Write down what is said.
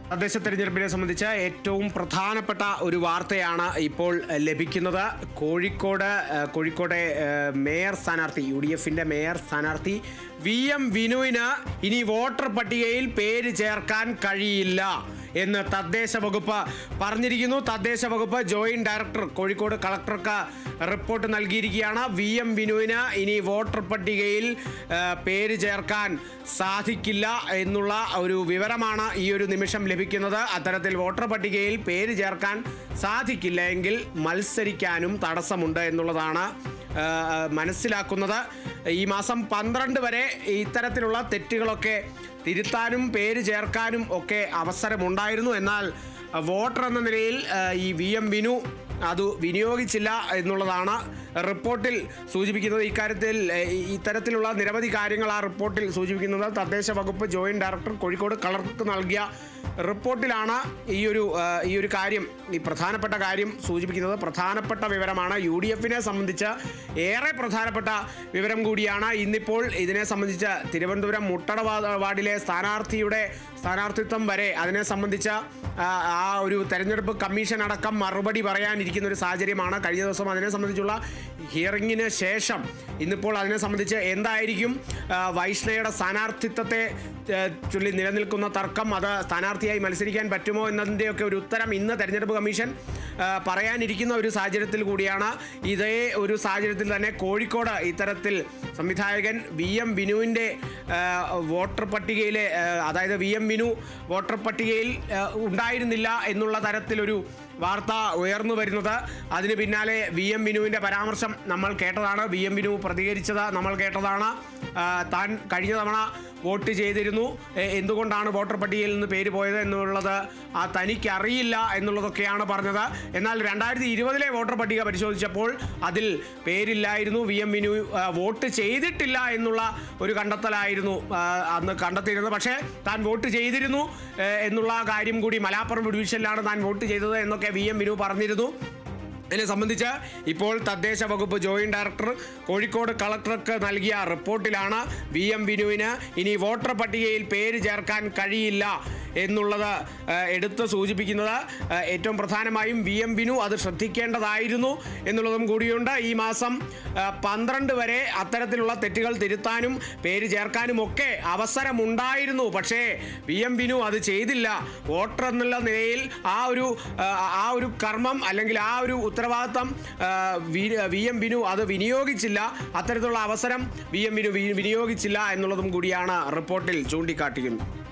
തദ്ദേശ തെരഞ്ഞെടുപ്പിനെ സംബന്ധിച്ച് ഏറ്റവും പ്രധാനപ്പെട്ട ഒരു വാർത്തയാണ് ഇപ്പോൾ ലഭിക്കുന്നത്. കോഴിക്കോട്ടെ മേയർ സ്ഥാനാർത്ഥി UDFിൻ്റെ മേയർ സ്ഥാനാർത്ഥി VM വിനുവിന് ഇനി വോട്ടർ പട്ടികയിൽ പേര് ചേർക്കാൻ കഴിയില്ല എന്ന് തദ്ദേശ വകുപ്പ് പറഞ്ഞിരിക്കുന്നു. തദ്ദേശ വകുപ്പ് ജോയിന്റ് ഡയറക്ടർ കോഴിക്കോട് കളക്ടർക്ക് റിപ്പോർട്ട് നൽകിയിരിക്കുകയാണ്. VM വിനുവിന് ഇനി വോട്ടർ പട്ടികയിൽ പേര് ചേർക്കാൻ സാധിക്കില്ല എന്നുള്ള ഒരു വിവരമാണ് ഈ ഒരു നിമിഷം ലഭിക്കുന്നത്. അത്തരത്തിൽ വോട്ടർ പട്ടികയിൽ പേര് ചേർക്കാൻ സാധിക്കില്ല എങ്കിൽ മത്സരിക്കാനും തടസ്സമുണ്ട് എന്നുള്ളതാണ് മനസ്സിലാക്കുന്നത്. ഈ മാസം 12 വരെ ഇത്തരത്തിലുള്ള തെറ്റുകളൊക്കെ തിരുത്താനും പേര് ചേർക്കാനും ഒക്കെ അവസരമുണ്ടായിരുന്നു. എന്നാൽ വോട്ടർ എന്ന നിലയിൽ ഈ VM വിനു അത് വിനിയോഗിച്ചില്ല എന്നുള്ളതാണ് റിപ്പോർട്ടിൽ സൂചിപ്പിക്കുന്നത്. ഇത്തരത്തിലുള്ള നിരവധി കാര്യങ്ങൾ ആ റിപ്പോർട്ടിൽ സൂചിപ്പിക്കുന്നത്. തദ്ദേശ വകുപ്പ് ജോയിന്റ് ഡയറക്ടർ കോഴിക്കോട് കളക്ടർക്ക് നൽകിയ റിപ്പോർട്ടിലാണ് ഈ ഒരു കാര്യം, ഈ പ്രധാനപ്പെട്ട കാര്യം സൂചിപ്പിക്കുന്നത്. പ്രധാനപ്പെട്ട വിവരമാണ്. UDFിനെ സംബന്ധിച്ച് ഏറെ പ്രധാനപ്പെട്ട വിവരം കൂടിയാണ്. ഇന്നിപ്പോൾ ഇതിനെ സംബന്ധിച്ച് തിരുവനന്തപുരം മുട്ടട വാർഡിലെ സ്ഥാനാർത്ഥിത്വം വരെ അതിനെ സംബന്ധിച്ച ആ ഒരു തെരഞ്ഞെടുപ്പ് കമ്മീഷൻ അടക്കം മറുപടി പറയാനിരിക്കുന്ന ഒരു സാഹചര്യമാണ്. കഴിഞ്ഞ ദിവസം അതിനെ സംബന്ധിച്ചുള്ള ഹിയറിങ്ങിന് ശേഷം ഇന്നിപ്പോൾ അതിനെ സംബന്ധിച്ച് എന്തായിരിക്കും വൈഷ്ണയുടെ സ്ഥാനാർത്ഥിത്വത്തെ ചൊല്ലി നിലനിൽക്കുന്ന തർക്കം, അത് സ്ഥാനാർത്ഥിയായി മത്സരിക്കാൻ പറ്റുമോ എന്നതിൻ്റെയൊക്കെ ഒരു ഉത്തരം ഇന്ന് തെരഞ്ഞെടുപ്പ് കമ്മീഷൻ പറയാനിരിക്കുന്ന ഒരു സാഹചര്യത്തിൽ കൂടിയാണ്. ഇതേ ഒരു സാഹചര്യത്തിൽ തന്നെ കോഴിക്കോട് ഇത്തരത്തിൽ സംവിധായകൻ VM വിനുവിൻ്റെ വോട്ടർ പട്ടികയിലെ, അതായത് VM വിനു വോട്ടർ പട്ടികയിൽ ഉണ്ടായിരുന്നില്ല എന്നുള്ള തരത്തിലൊരു വാർത്ത ഉയർന്നു വരുന്നത്. അതിന് പിന്നാലെ VM വിനുവിൻ്റെ പരാമർശം നമ്മൾ കേട്ടതാണ്. VM വിനു പ്രതികരിച്ചത് നമ്മൾ കേട്ടതാണ്. താൻ കഴിഞ്ഞ തവണ വോട്ട് ചെയ്തിരുന്നു, എന്തുകൊണ്ടാണ് വോട്ടർ പട്ടികയിൽ നിന്ന് പേര് പോയത് എന്നുള്ളത് തനിക്കറിയില്ല എന്നുള്ളതൊക്കെയാണ് പറഞ്ഞത്. എന്നാൽ 2020 വോട്ടർ പട്ടിക പരിശോധിച്ചപ്പോൾ അതിൽ പേരില്ലായിരുന്നു. VM വിനു വോട്ട് ചെയ്തിട്ടില്ല എന്നുള്ള ഒരു കണ്ടെത്തലായിരുന്നു അന്ന് കണ്ടെത്തിയിരുന്നത്. പക്ഷേ താൻ വോട്ട് ചെയ്തിരുന്നു എന്നുള്ള കാര്യം കൂടി, മലാപ്പുറം ഡിവിഷനിലാണ് താൻ വോട്ട് ചെയ്തത് എന്നൊക്കെ VM വിനു പറഞ്ഞിരുന്നു. ഇതിനെ സംബന്ധിച്ച് ഇപ്പോൾ തദ്ദേശ വകുപ്പ് ജോയിന്റ് ഡയറക്ടർ കോഴിക്കോട് കളക്ടർക്ക് നൽകിയ റിപ്പോർട്ടിലാണ് VM വിനുവിന് ഇനി വോട്ടർ പട്ടികയിൽ പേര് ചേർക്കാൻ കഴിയില്ല എന്നുള്ളത് എടുത്ത് സൂചിപ്പിക്കുന്നത്. ഏറ്റവും പ്രധാനമായും VM വിനു അത് ശ്രദ്ധിക്കേണ്ടതായിരുന്നു എന്നുള്ളതും കൂടിയുണ്ട്. ഈ മാസം 12 വരെ അത്തരത്തിലുള്ള തെറ്റുകൾ തിരുത്താനും പേര് ചേർക്കാനും ഒക്കെ അവസരമുണ്ടായിരുന്നു. പക്ഷേ VM വിനു അത് ചെയ്തില്ല. വോട്ടർ എന്നുള്ള നിലയിൽ ആ ഒരു കർമ്മം അല്ലെങ്കിൽ ആ ഒരു ഉത്തരവാദിത്തം VM വിനു അത് വിനിയോഗിച്ചില്ല. അത്തരത്തിലുള്ള അവസരം VM വിനു വിനിയോഗിച്ചില്ല എന്നുള്ളതും കൂടിയാണ് റിപ്പോർട്ടിൽ ചൂണ്ടിക്കാട്ടിക്കുന്നത്.